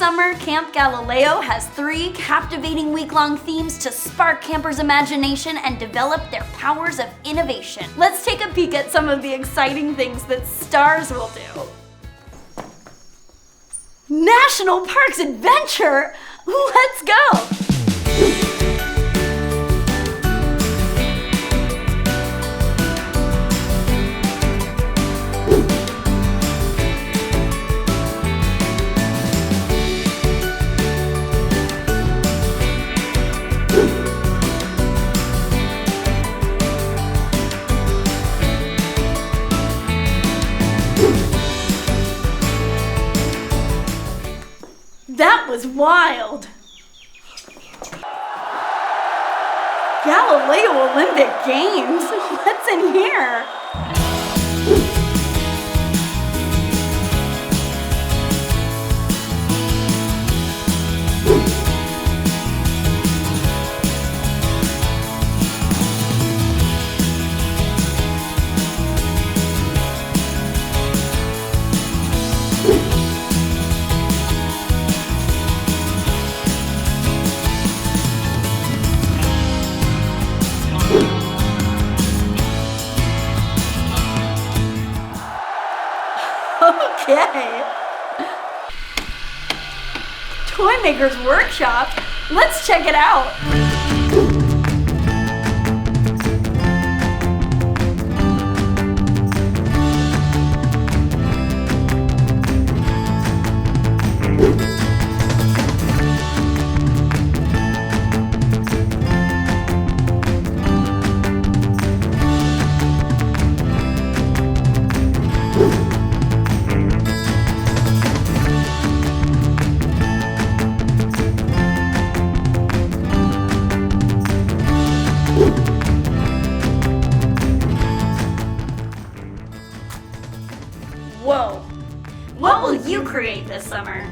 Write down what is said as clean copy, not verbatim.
summer, Camp Galileo has 3 captivating week-long themes to spark campers' imagination and develop their powers of innovation. Let's take a peek at some of the exciting things that stars will do. National Parks Adventure! Let's go! That was wild! Galileo Olympic Games? What's in here? Okay. Toy Maker's Workshop? Let's check it out. Whoa! What will you create this summer?